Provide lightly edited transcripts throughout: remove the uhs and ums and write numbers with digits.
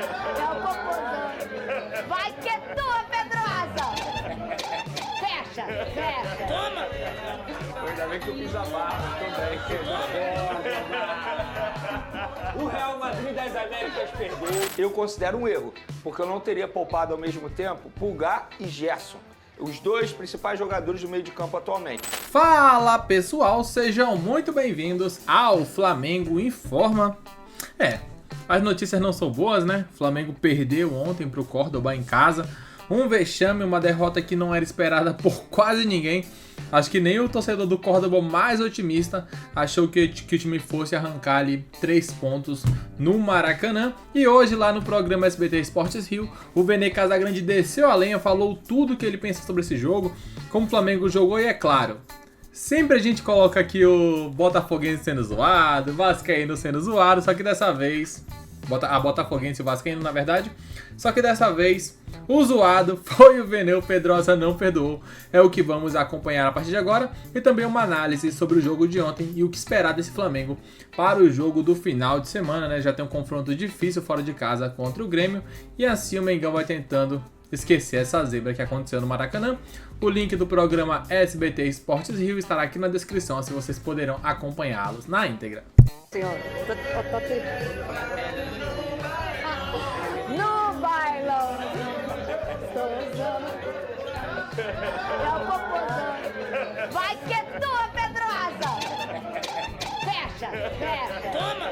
É o popozão. Vai que é tua, Pedrosa! Fecha. Toma! Ainda bem que eu fiz a barra também. O Real Madrid das Américas perdeu. Eu considero um erro, porque eu não teria poupado ao mesmo tempo Pulgar e Gerson, os dois principais jogadores do meio de campo atualmente. Fala pessoal, sejam muito bem-vindos ao Flamengo Informa. As notícias não são boas, né? O Flamengo perdeu ontem pro Córdoba em casa. Um vexame, uma derrota que não era esperada por quase ninguém. Acho que nem o torcedor do Córdoba mais otimista achou que o time fosse arrancar ali 3 pontos no Maracanã. E hoje, lá no programa SBT Esportes Rio, o Vene Casagrande desceu a lenha, falou tudo o que ele pensa sobre esse jogo, como o Flamengo jogou e, é claro, sempre a gente coloca aqui o Botafoguense sendo zoado, o Vascaíno sendo zoado, só que dessa vez... A Botafoguense e o Vascaíno, na verdade. Só que dessa vez, o zoado foi o Vene, o Pedrosa não perdoou. É o que vamos acompanhar a partir de agora. E também uma análise sobre o jogo de ontem e o que esperar desse Flamengo para o jogo do final de semana, né? Já tem um confronto difícil fora de casa contra o Grêmio. E assim o Mengão vai tentando esquecer essa zebra que aconteceu no Maracanã. O link do programa SBT Esportes Rio estará aqui na descrição, assim vocês poderão acompanhá-los na íntegra. Senhor, no bailão, é o popozão. Vai que é tua, Pedrosa! Fecha. Toma!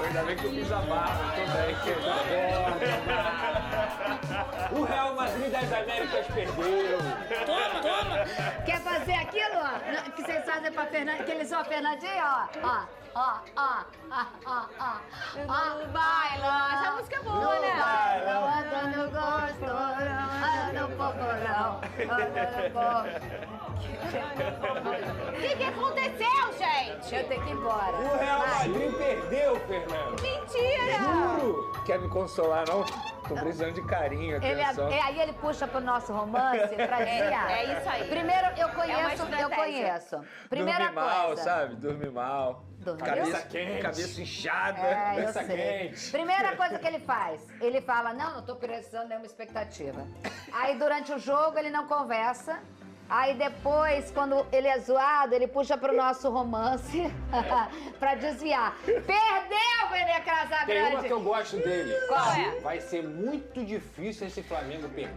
Ainda bem que eu fiz a barra também. O Real Madrid das Américas perdeu. Toma! Quer fazer aquilo, ó? Que vocês fazem pra Fernandinha, que eles são a Fernandinha, ó. No bailão. Essa música é boa, né? No bailão, andando gostoso, andando popozão, O que aconteceu, gente? Eu tenho que ir embora. O Real Madrid perdeu, Fernando. Mentira! Juro. Quer me consolar, não? Tô precisando de carinho, atenção. Aí ele puxa pro nosso romance pra desviar. É isso aí. Primeiro, eu uma conheço. estratégia. Primeira Dorme mal, coisa. sabe? Dorme mal. Dormiu? Cabeça quente. Cabeça inchada. É, eu Cabeça sei. quente. Primeira coisa que ele faz, ele fala, não tô precisando nenhuma expectativa. Aí durante o jogo ele não conversa. Aí depois, quando ele é zoado, ele puxa pro nosso romance pra desviar. Perdeu, Vene Tem uma Casagrande! que eu gosto dele. Qual é? Vai ser muito difícil esse Flamengo perder.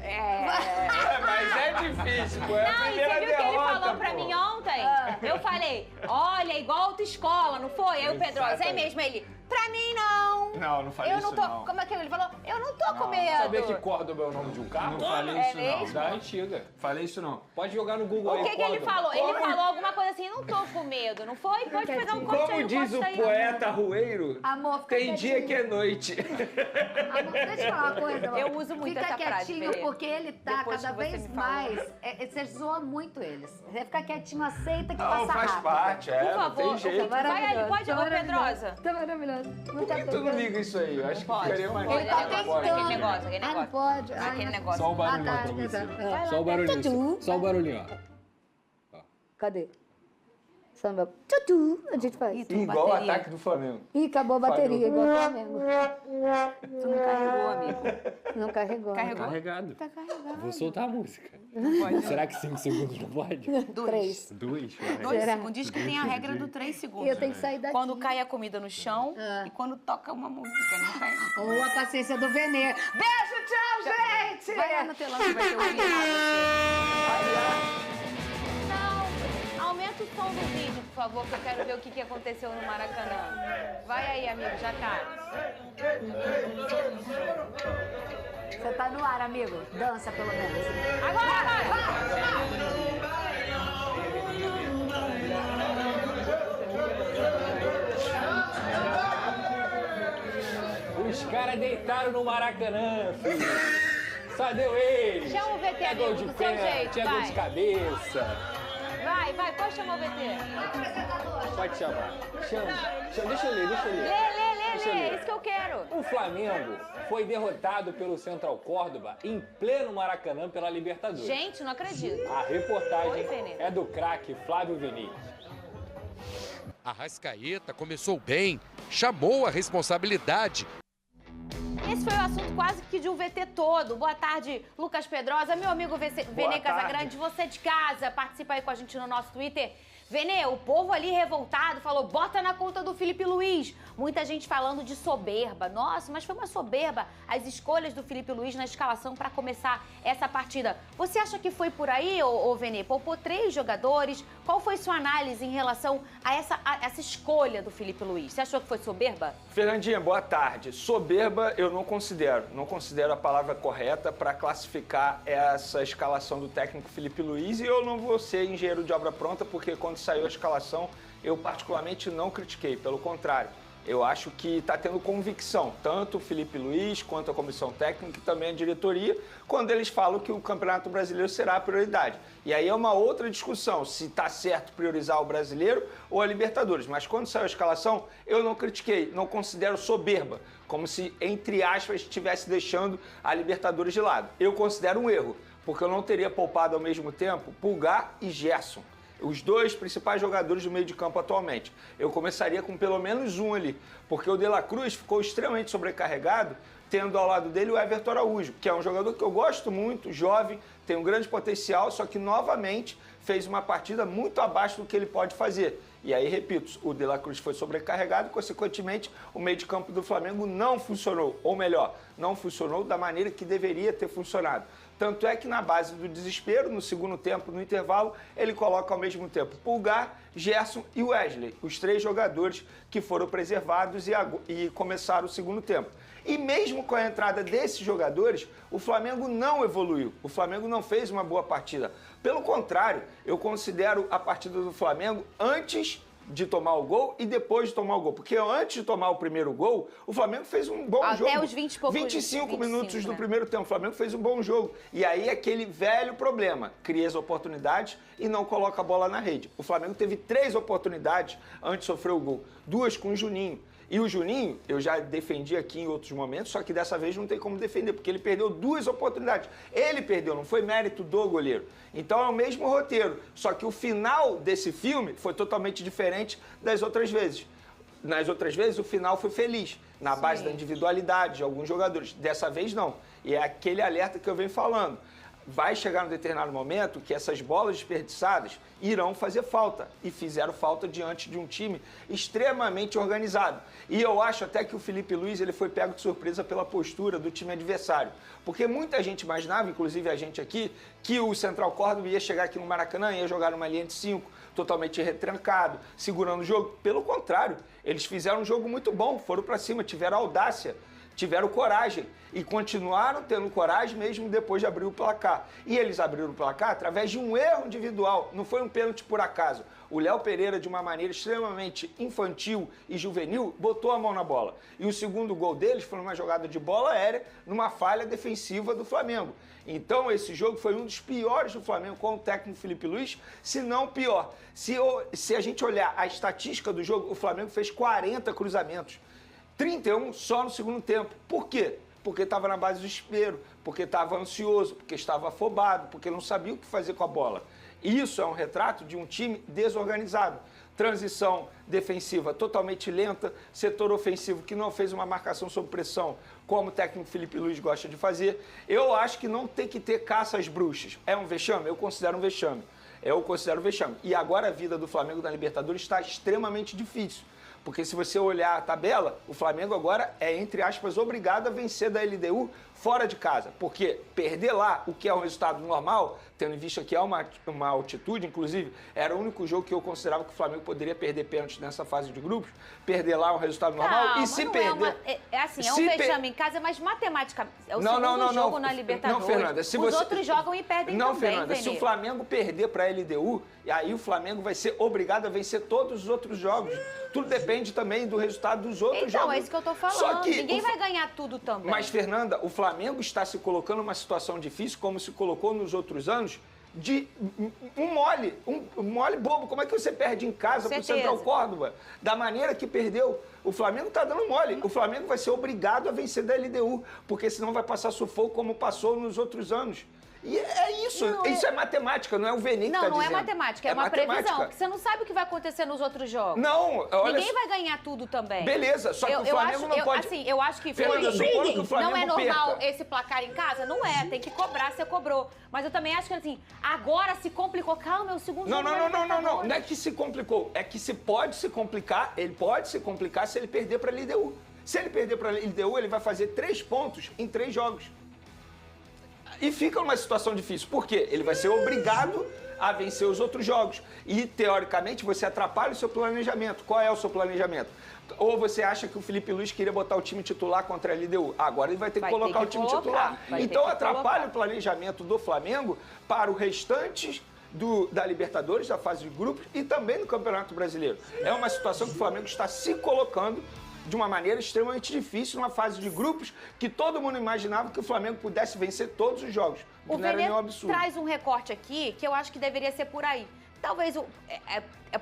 Mas é difícil, pô. É a Não, e primeira você viu que ele derrota, falou pra pô. mim ontem? Eu falei, olha, igual autoescola, não foi? Aí o Pedrosa, é Exatamente. mesmo? Ele, pra mim não. Não falei Eu não isso tô, não. como é que ele falou? Eu não tô com medo. Sabia que Córdoba é o nome de um carro? Não falei É isso mesmo? não. Da antiga. Falei isso não. Pode jogar no Google O aí, que ele Córdoba. falou? Ele falou alguma coisa assim, não tô com medo, não foi? Pode pegar um corte aí, Como diz o poeta Rueiro, Amor, fica tem dia quietinho. que é noite. Amor, deixa eu falar uma coisa, amor. Eu uso muito Fica essa frase, quietinho, Fê. porque ele tá Depois cada que você vez me falou. mais... Você zoa muito eles. Você fica quietinho, aceita que Não, passa faz rápido. parte, Por não favor, tem jeito. vai aí, pode, ô maravilhoso. Pedrosa. Tá maravilhoso. Por que tu não liga isso aí? Eu acho que Pode. ficaria mais Ele tá Aquele tentando. negócio, aquele negócio. Ah, não pode. Aquele Ai, negócio. Só o barulhinho Ah, tá, pra você. exato. Só o barulhinho. Só o barulhinho, ó. Cadê? Samba. Tutu, a gente faz. igual o bateria. ataque do Flamengo. Ih, acabou a bateria, igual o Flamengo. Tu não carregou, amigo. Não carregou. Carregou? Carregado. Tá carregado. Vou soltar a música. Será que 5 segundos não pode? 3. 2? 2 Será? segundos. Diz que tem a regra do 3 E segundos. eu tenho que sair daqui. Quando cai a comida no chão Ah. e quando toca uma música, não cai. Ou a paciência do Vene. Beijo, tchau, gente! Vai lá no telão que vai ter ouvir Não, aumenta o som do vídeo, por favor, que eu quero ver o que aconteceu no Maracanã. Vai aí, amigo, já tá. Você tá no ar, amigo. Dança, pelo menos. Agora! Os caras deitaram no Maracanã, filho. Só deu ele. Chama o VT, Tinha gol amigo, de do seu pé, jeito, tinha gol vai. de cabeça. Vai, pode chamar o VT. Pode chamar. Chama. Deixa eu ler. Deixa eu Lê, ler. é isso que eu quero. O Flamengo foi derrotado pelo Central Córdoba em pleno Maracanã pela Libertadores. Gente, não acredito. A reportagem Oi, Fernanda. é do craque Flávio Vinícius. Arrascaeta começou bem, chamou a responsabilidade. Esse foi o assunto quase que de um VT todo. Boa tarde, Lucas Pedrosa. Meu amigo Vene Casagrande, você de casa, participa aí com a gente no nosso Twitter. Vene, o povo ali revoltado falou, bota na conta do Felipe Luiz. Muita gente falando de soberba. Nossa, mas foi uma soberba as escolhas do Felipe Luiz na escalação para começar essa partida. Você acha que foi por aí, ô Vene? Poupou 3 jogadores. Qual foi sua análise em relação a essa escolha do Felipe Luiz? Você achou que foi soberba? Fernandinha, boa tarde. Soberba eu não considero. Não considero a palavra correta para classificar essa escalação do técnico Felipe Luiz e eu não vou ser engenheiro de obra pronta porque quando saiu a escalação eu particularmente não critiquei. Pelo contrário, eu acho que está tendo convicção, tanto o Felipe Luiz quanto a comissão técnica e também a diretoria, quando eles falam que o Campeonato Brasileiro será a prioridade. E aí é uma outra discussão, se está certo priorizar o Brasileiro ou a Libertadores. Mas quando saiu a escalação, eu não critiquei, não considero soberba, como se, entre aspas, estivesse deixando a Libertadores de lado. Eu considero um erro, porque eu não teria poupado ao mesmo tempo Pulgar e Gerson. Os 2 principais jogadores do meio de campo atualmente. Eu começaria com pelo menos um ali, porque o De La Cruz ficou extremamente sobrecarregado, tendo ao lado dele o Everton Araújo, que é um jogador que eu gosto muito, jovem, tem um grande potencial, só que novamente fez uma partida muito abaixo do que ele pode fazer. E aí, repito, o De La Cruz foi sobrecarregado e, consequentemente, o meio de campo do Flamengo não funcionou, ou melhor, não funcionou da maneira que deveria ter funcionado. Tanto é que na base do desespero, no segundo tempo, no intervalo, ele coloca ao mesmo tempo Pulgar, Gerson e Wesley, os 3 jogadores que foram preservados e começaram o segundo tempo. E mesmo com a entrada desses jogadores, o Flamengo não evoluiu, o Flamengo não fez uma boa partida. Pelo contrário, eu considero a partida do Flamengo antes de tomar o gol e depois de tomar o gol. Porque antes de tomar o primeiro gol, o Flamengo fez um bom jogo. Até os 20 e poucos, 25 minutos do né? primeiro tempo. O Flamengo fez um bom jogo. E aí aquele velho problema, cria as oportunidades e não coloca a bola na rede. O Flamengo teve 3 oportunidades antes de sofrer o gol. 2 com o Juninho. E o Juninho, eu já defendi aqui em outros momentos, só que dessa vez não tem como defender, porque ele perdeu 2 oportunidades. Ele perdeu, não foi mérito do goleiro. Então é o mesmo roteiro, só que o final desse filme foi totalmente diferente das outras vezes. Nas outras vezes, o final foi feliz, na base da individualidade de alguns jogadores. Dessa vez, não. E é aquele alerta que eu venho falando. Vai chegar um determinado momento que essas bolas desperdiçadas irão fazer falta. E fizeram falta diante de um time extremamente organizado. E eu acho até que o Felipe Luiz ele foi pego de surpresa pela postura do time adversário. Porque muita gente imaginava, inclusive a gente aqui, que o Central Córdoba ia chegar aqui no Maracanã e ia jogar numa linha de 5, totalmente retrancado, segurando o jogo. Pelo contrário, eles fizeram um jogo muito bom, foram para cima, tiveram audácia. Tiveram coragem e continuaram tendo coragem mesmo depois de abrir o placar. E eles abriram o placar através de um erro individual, não foi um pênalti por acaso. O Léo Pereira, de uma maneira extremamente infantil e juvenil, botou a mão na bola. E o segundo gol deles foi uma jogada de bola aérea, numa falha defensiva do Flamengo. Então esse jogo foi um dos piores do Flamengo com o técnico Felipe Luiz, se não o pior. Se a gente olhar a estatística do jogo, o Flamengo fez 40 cruzamentos. 31 só no segundo tempo. Por quê? Porque estava na base do desespero, porque estava ansioso, porque estava afobado, porque não sabia o que fazer com a bola. Isso é um retrato de um time desorganizado. Transição defensiva totalmente lenta, setor ofensivo que não fez uma marcação sob pressão, como o técnico Felipe Luiz gosta de fazer. Eu acho que não tem que ter caça às bruxas. É um vexame? Eu considero um vexame. Eu considero um vexame. E agora a vida do Flamengo na Libertadores está extremamente difícil. Porque se você olhar a tabela, o Flamengo agora é, entre aspas, obrigado a vencer da LDU fora de casa. Porque perder lá, o que é um resultado normal, tendo em vista que é uma altitude, inclusive, era o único jogo que eu considerava que o Flamengo poderia perder pênalti nessa fase de grupos. Perder lá é um resultado normal. Calma, E se não perder... é um vexame em casa, mas matematicamente é o segundo jogo na Libertadores. Não, Fernanda, se você... Os outros jogam e perdem não, também, Fernanda, se o Flamengo perder para a LDU, aí o Flamengo vai ser obrigado a vencer todos os outros jogos. Tudo depende também do resultado dos outros jogos. Então, é isso que eu tô falando. Só que ninguém vai ganhar tudo também. Mas, Fernanda, o Flamengo está se colocando numa situação difícil, como se colocou nos outros anos, de um mole bobo. Como é que você perde em casa para o Central Córdoba? Da maneira que perdeu. O Flamengo está dando mole. O Flamengo vai ser obrigado a vencer da LDU, porque senão vai passar sufoco como passou nos outros anos. E é isso. Não, Isso é matemática, não é o Vene que tá Não, dizendo. é matemática, é uma previsão. Porque você não sabe o que vai acontecer nos outros jogos. Não, olha... Ninguém vai ganhar tudo também. Beleza, só que o Flamengo não pode... Assim, eu acho que Fernanda, supondo que o Flamengo não é normal perca. esse placar em casa? Não é, tem que cobrar, você cobrou. Mas eu também acho que assim, agora se complicou. Calma, é o segundo jogo. Não é que se complicou. É que se pode se complicar, ele pode se complicar se ele perder para a LDU. Se ele perder para a LDU, ele vai fazer 3 pontos em 3 jogos. E fica numa situação difícil. Por quê? Ele vai ser obrigado a vencer os outros jogos. E, teoricamente, você atrapalha o seu planejamento. Qual é o seu planejamento? Ou você acha que o Felipe Luiz queria botar o time titular contra a LDU? Agora ele vai ter que colocar o time titular. Então atrapalha o planejamento do Flamengo para o restante da Libertadores, da fase de grupos e também do Campeonato Brasileiro. É uma situação que o Flamengo está se colocando de uma maneira extremamente difícil, numa fase de grupos que todo mundo imaginava que o Flamengo pudesse vencer todos os jogos. O não era Vene nenhum absurdo. traz um recorte aqui que eu acho que deveria ser por aí. Talvez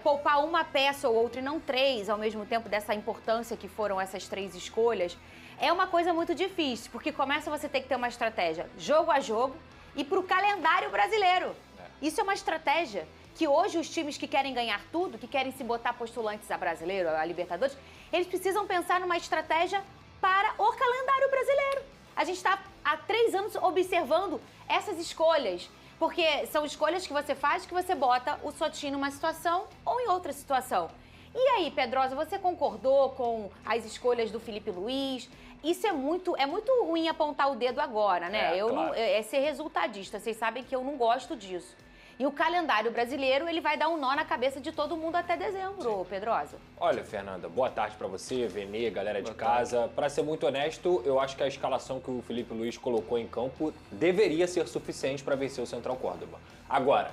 poupar uma peça ou outra e não 3 ao mesmo tempo dessa importância que foram essas 3 escolhas é uma coisa muito difícil, porque começa você ter que ter uma estratégia jogo a jogo e para o calendário brasileiro. Isso é uma estratégia que hoje os times que querem ganhar tudo, que querem se botar postulantes a brasileiro, a Libertadores, eles precisam pensar numa estratégia para o calendário brasileiro. A gente está há 3 anos observando essas escolhas, porque são escolhas que você faz, que você bota o seu time numa situação ou em outra situação. E aí, Pedrosa, você concordou com as escolhas do Felipe Luiz? Isso é muito ruim apontar o dedo agora, né? Claro. É ser resultadista, vocês sabem que eu não gosto disso. E o calendário brasileiro, ele vai dar um nó na cabeça de todo mundo até dezembro, Pedrosa. Olha, Fernanda, boa tarde pra você, Vene, galera de casa. Pra ser muito honesto, eu acho que a escalação que o Felipe Luiz colocou em campo deveria ser suficiente pra vencer o Central Córdoba. Agora,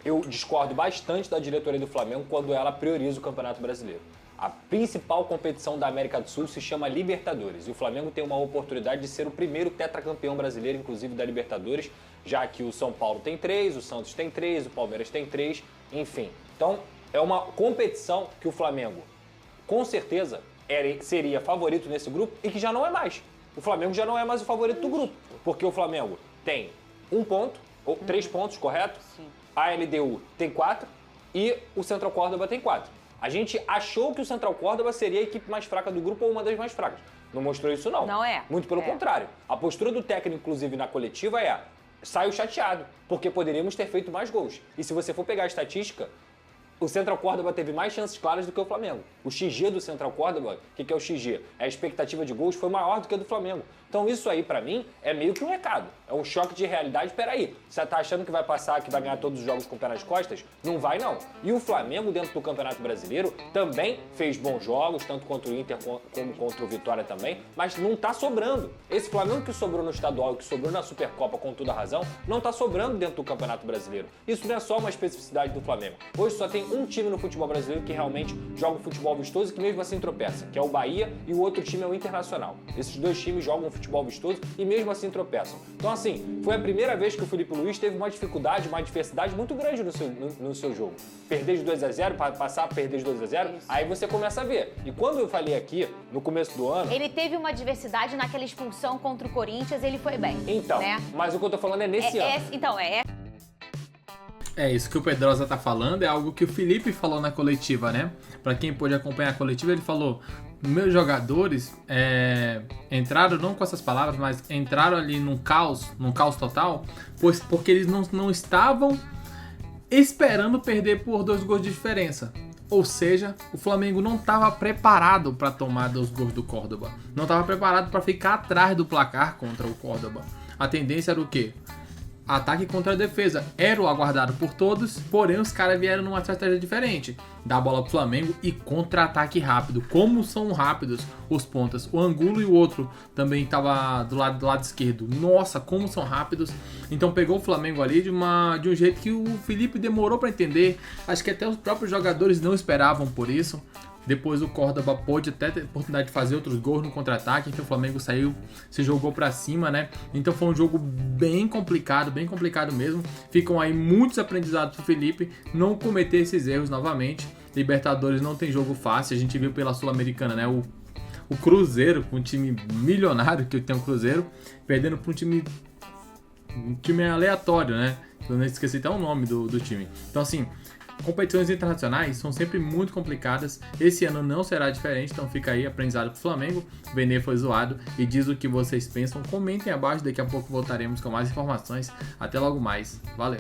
eu discordo bastante da diretoria do Flamengo quando ela prioriza o Campeonato Brasileiro. A principal competição da América do Sul se chama Libertadores e o Flamengo tem uma oportunidade de ser o primeiro tetracampeão brasileiro, inclusive da Libertadores, já que o São Paulo tem 3, o Santos tem 3, o Palmeiras tem 3, enfim. Então, é uma competição que o Flamengo, com certeza, seria favorito nesse grupo e que já não é mais. O Flamengo já não é mais o favorito do grupo, porque o Flamengo tem 1 ponto, ou 3 pontos, correto? Sim. A LDU tem 4 e o Central Córdoba tem 4. A gente achou que o Central Córdoba seria a equipe mais fraca do grupo ou uma das mais fracas. Não mostrou isso, não. Não é. Muito pelo contrário. A postura do técnico, inclusive, na coletiva saiu chateado, porque poderíamos ter feito mais gols. E se você for pegar a estatística, o Central Córdoba teve mais chances claras do que o Flamengo. O XG do Central Córdoba, o que é o XG? A expectativa de gols foi maior do que a do Flamengo. Então isso aí, pra mim, é meio que um recado. É um choque de realidade. Peraí, você tá achando que vai passar, que vai ganhar todos os jogos com o pé nas costas? Não vai, não. E o Flamengo, dentro do Campeonato Brasileiro, também fez bons jogos, tanto contra o Inter como contra o Vitória também, mas não tá sobrando. Esse Flamengo que sobrou no estadual e que sobrou na Supercopa, com toda a razão, não tá sobrando dentro do Campeonato Brasileiro. Isso não é só uma especificidade do Flamengo. Hoje só tem um time no futebol brasileiro que realmente joga um futebol vistoso e que mesmo assim tropeça, que é o Bahia, e o outro time é o Internacional. Esses 2 times jogam um futebol vistoso e mesmo assim tropeçam. Então assim, foi a primeira vez que o Felipe Luiz teve uma dificuldade, uma adversidade muito grande no seu jogo. Perder de 2-0, passar a perder de 2-0, aí você começa a ver. E quando eu falei aqui, no começo do ano... Ele teve uma adversidade naquela expulsão contra o Corinthians, ele foi bem. Então, né? Mas o que eu tô falando é nesse ano. É, isso que o Pedrosa tá falando é algo que o Felipe falou na coletiva, né? Pra quem pôde acompanhar a coletiva, ele falou: meus jogadores entraram, não com essas palavras, mas entraram ali num caos total, porque eles não estavam esperando perder por 2 gols de diferença. Ou seja, o Flamengo não estava preparado para tomar 2 gols do Córdoba. Não estava preparado para ficar atrás do placar contra o Córdoba. A tendência era o quê? Ataque contra a defesa. Era o aguardado por todos, porém os caras vieram numa estratégia diferente. Dar a bola pro Flamengo e contra-ataque rápido. Como são rápidos os pontas. O Angulo e o outro também estava do lado esquerdo. Nossa, como são rápidos. Então pegou o Flamengo ali de um jeito que o Felipe demorou para entender. Acho que até os próprios jogadores não esperavam por isso. Depois o Córdoba pôde até ter a oportunidade de fazer outros gols no contra-ataque, então o Flamengo saiu, se jogou pra cima, né? Então foi um jogo bem complicado mesmo. Ficam aí muitos aprendizados pro Felipe não cometer esses erros novamente. Libertadores não tem jogo fácil, a gente viu pela Sul-Americana, né? O Cruzeiro, um time milionário que tem o Cruzeiro, perdendo pra um time um time aleatório, né? Eu não esqueci até o nome do time. Então, assim, competições internacionais são sempre muito complicadas. Esse ano não será diferente, então fica aí aprendizado pro Flamengo. O Benê foi zoado e diz o que vocês pensam. Comentem abaixo, daqui a pouco voltaremos com mais informações. Até logo mais. Valeu!